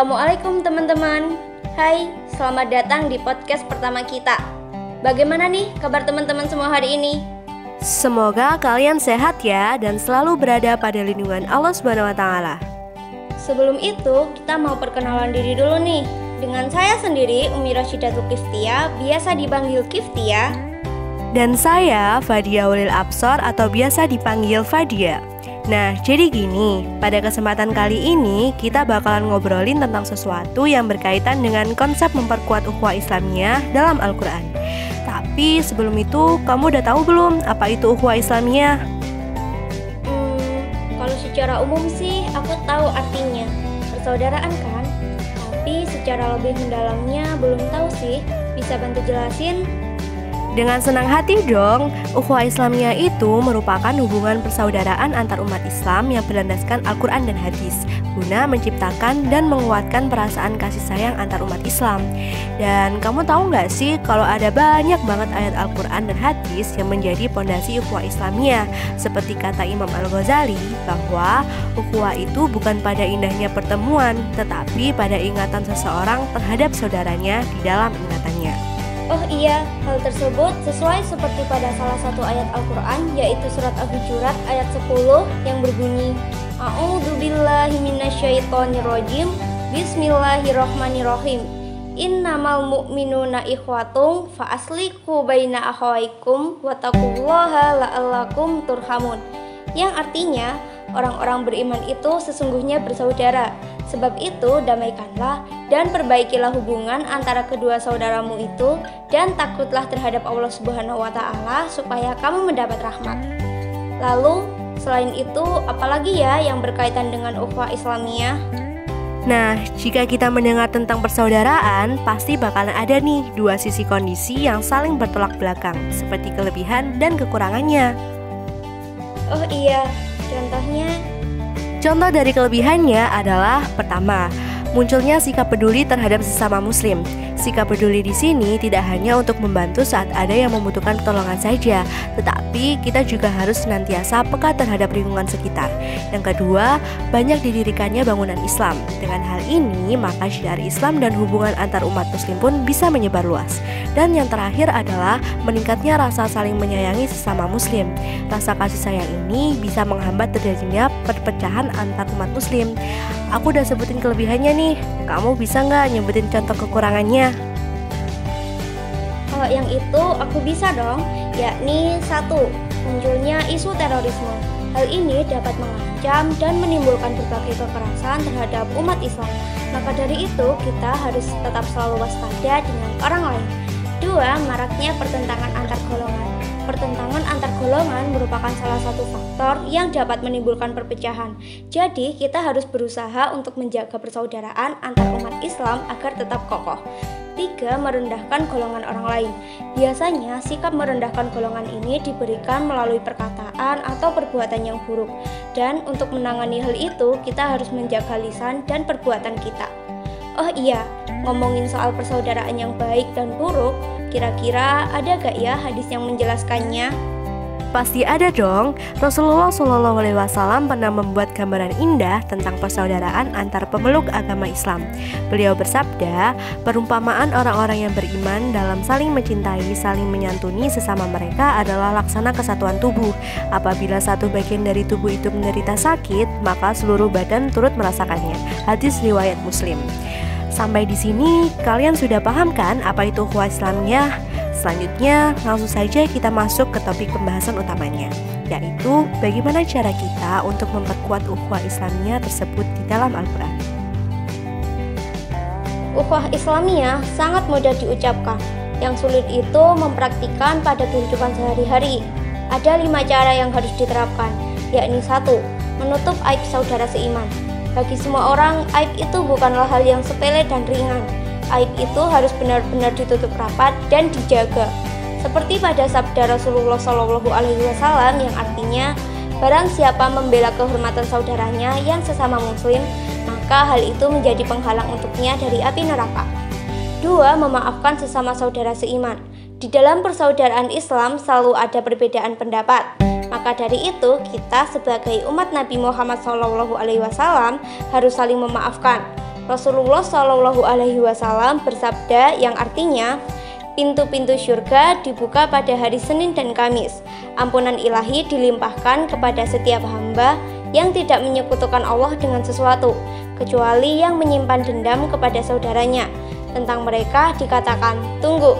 Assalamualaikum teman-teman. Hai, selamat datang di podcast pertama kita. Bagaimana nih kabar teman-teman semua hari ini? Semoga kalian sehat ya dan selalu berada pada lindungan Allah SWT. Sebelum itu, kita mau perkenalan diri dulu nih. Dengan saya sendiri, Umi Rasyidatul Kiftia, biasa dipanggil Kiftia. Dan saya Fadia Ulil Absor atau biasa dipanggil Fadia. Nah, jadi gini, pada kesempatan kali ini kita bakalan ngobrolin tentang sesuatu yang berkaitan dengan konsep memperkuat ukhuwah Islamiyah dalam Al-Quran. Tapi sebelum itu, kamu udah tahu belum apa itu ukhuwah Islamiyah? Kalau secara umum sih aku tahu artinya, persaudaraan kan? Tapi secara lebih mendalamnya belum tahu sih, bisa bantu jelasin? Dengan senang hati dong, ukhuwah Islamiyah itu merupakan hubungan persaudaraan antar umat Islam yang berlandaskan Al-Quran dan hadis, guna menciptakan dan menguatkan perasaan kasih sayang antar umat Islam. Dan kamu tahu nggak sih kalau ada banyak banget ayat Al-Quran dan hadis yang menjadi pondasi ukhuwah Islamiyah, seperti kata Imam Al-Ghazali bahwa ukhuwah itu bukan pada indahnya pertemuan, tetapi pada ingatan seseorang terhadap saudaranya di dalam ingatannya. Oh iya, hal tersebut sesuai seperti pada salah satu ayat Al-Quran, yaitu surat Al-Hujurat ayat 10 yang berbunyi A'udzubillahi minasyaitonirrajim, Bismillahirrahmanirrahim, Innamal mu'minuna ikhwatung fa'asliku baina akhawaikum wattaqullaha la'allakum turhamun. Yang artinya, orang-orang beriman itu sesungguhnya bersaudara. Sebab itu, damaikanlah dan perbaikilah hubungan antara kedua saudaramu itu, dan takutlah terhadap Allah Subhanahu wa Ta'ala supaya kamu mendapat rahmat. Lalu, selain itu, apalagi ya yang berkaitan dengan ukhuwah Islamiyah? Nah, jika kita mendengar tentang persaudaraan, pasti bakalan ada nih dua sisi kondisi yang saling bertolak belakang, seperti kelebihan dan kekurangannya. Oh iya, contohnya? Contoh dari kelebihannya adalah pertama, munculnya sikap peduli terhadap sesama muslim. Sikap peduli di sini tidak hanya untuk membantu saat ada yang membutuhkan pertolongan saja, tetapi kita juga harus senantiasa peka terhadap lingkungan sekitar. Yang kedua, banyak didirikannya bangunan Islam. Dengan hal ini, maka syiar Islam dan hubungan antar umat muslim pun bisa menyebar luas. Dan yang terakhir adalah meningkatnya rasa saling menyayangi sesama muslim. Rasa kasih sayang ini bisa menghambat terjadinya perpecahan antar umat muslim. Aku udah sebutin kelebihannya nih, kamu bisa nggak nyebutin contoh kekurangannya? Kalau yang itu aku bisa dong, yakni 1. Munculnya isu terorisme. Hal ini dapat mengancam dan menimbulkan berbagai kekerasan terhadap umat Islam. Maka dari itu kita harus tetap selalu waspada dengan orang lain. 2. Maraknya pertentangan antar golongan. Pertentangan antar golongan merupakan salah satu faktor yang dapat menimbulkan perpecahan. Jadi kita harus berusaha untuk menjaga persaudaraan antar umat Islam agar tetap kokoh. 3. Merendahkan golongan orang lain. Biasanya sikap merendahkan golongan ini diberikan melalui perkataan atau perbuatan yang buruk. Dan untuk menangani hal itu kita harus menjaga lisan dan perbuatan kita. Oh iya, ngomongin soal persaudaraan yang baik dan buruk, kira-kira ada gak ya hadis yang menjelaskannya? Pasti ada dong. Rasulullah SAW pernah membuat gambaran indah tentang persaudaraan antar pemeluk agama Islam. Beliau bersabda, perumpamaan orang-orang yang beriman dalam saling mencintai, saling menyantuni sesama mereka adalah laksana kesatuan tubuh. Apabila satu bagian dari tubuh itu menderita sakit, maka seluruh badan turut merasakannya. Hadis riwayat Muslim. Sampai di sini, kalian sudah paham kan apa itu ukhuwah Islamiyah? Selanjutnya, langsung saja kita masuk ke topik pembahasan utamanya, yaitu bagaimana cara kita untuk memperkuat ukhuwah Islamiyah tersebut di dalam Al-Quran. Ukhuwah Islamiyah sangat mudah diucapkan. Yang sulit itu mempraktikkan pada kehidupan sehari-hari. Ada 5 cara yang harus diterapkan, yakni 1. Menutup aib saudara seiman. Bagi semua orang, aib itu bukanlah hal yang sepele dan ringan. Aib itu harus benar-benar ditutup rapat dan dijaga. Seperti pada sabda Rasulullah SAW yang artinya, barang siapa membela kehormatan saudaranya yang sesama muslim, maka hal itu menjadi penghalang untuknya dari api neraka. 2. Memaafkan sesama saudara seiman. Di dalam persaudaraan Islam selalu ada perbedaan pendapat. Maka dari itu, kita sebagai umat Nabi Muhammad SAW harus saling memaafkan. Rasulullah Shallallahu Alaihi Wasallam bersabda yang artinya, pintu-pintu surga dibuka pada hari Senin dan Kamis. Ampunan ilahi dilimpahkan kepada setiap hamba yang tidak menyekutukan Allah dengan sesuatu, kecuali yang menyimpan dendam kepada saudaranya. Tentang mereka dikatakan, tunggu,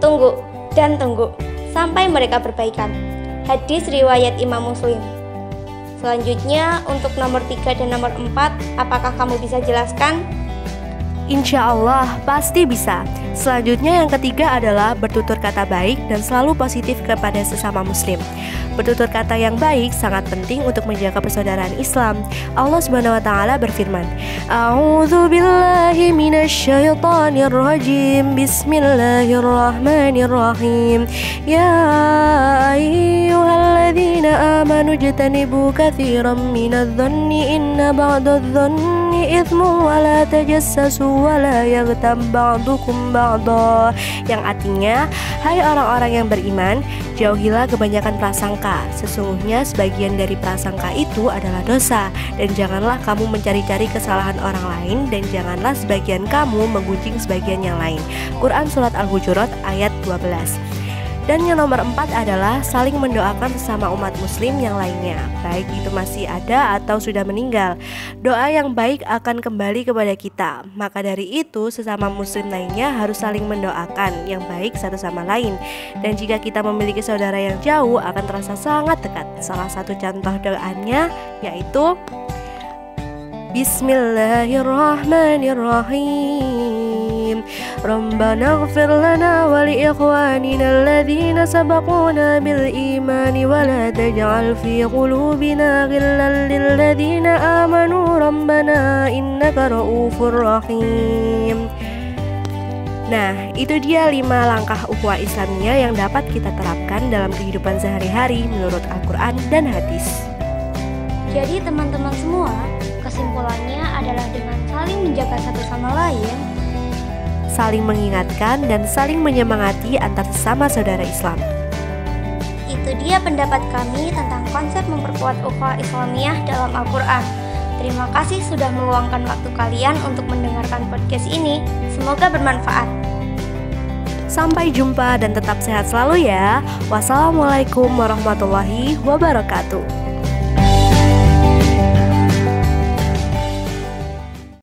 tunggu, dan tunggu, sampai mereka berbaikan. Hadis riwayat Imam Muslim. Selanjutnya untuk nomor 3 dan nomor 4, apakah kamu bisa jelaskan? Insya Allah pasti bisa. Selanjutnya yang ketiga adalah bertutur kata baik dan selalu positif kepada sesama muslim. Bertutur kata yang baik sangat penting untuk menjaga persaudaraan Islam. Allah Subhanahu wa taala berfirman, A'udzu billahi minasyaitonir rajim. Bismillahirrahmanirrahim. Ya ayyuhalladzina amanu jtanibu katsiran minadh-dhanni inna ba'dadh-dhanni itsmu wa la tajassasu wa la yaghtab ba'dukum ba'dha. Yang artinya, hai orang-orang yang beriman, jauhilah kebanyakan prasangka. Sesungguhnya sebagian dari prasangka itu adalah dosa. Dan janganlah kamu mencari-cari kesalahan orang lain, dan janganlah sebagian kamu menggunjing sebagian yang lain. Quran Surat Al-Hujurat ayat 12. Dan yang nomor 4 adalah saling mendoakan sesama umat muslim yang lainnya, baik itu masih ada atau sudah meninggal. Doa yang baik akan kembali kepada kita. Maka dari itu sesama muslim lainnya harus saling mendoakan yang baik satu sama lain. Dan jika kita memiliki saudara yang jauh akan terasa sangat dekat. Salah satu contoh doanya yaitu Bismillahirrahmanirrahim. Rabbana ighfir lana wa li ikhwanina alladhina sabaquna bil imani wa la taj'al fi qulubina ghillan lil ladzina amanu rabbana innaka ra'ufur rahim. Nah, itu dia 5 langkah ukhuwah Islamiyah yang dapat kita terapkan dalam kehidupan sehari-hari menurut Al-Quran dan hadis. Jadi teman-teman semua, kesimpulannya adalah dengan saling menjaga satu sama lain, saling mengingatkan dan saling menyemangati antar sesama saudara Islam. Itu dia pendapat kami tentang konsep memperkuat ukhuwah Islamiyah dalam Al-Quran. Terima kasih sudah meluangkan waktu kalian untuk mendengarkan podcast ini. Semoga bermanfaat. Sampai jumpa dan tetap sehat selalu ya. Wassalamualaikum warahmatullahi wabarakatuh.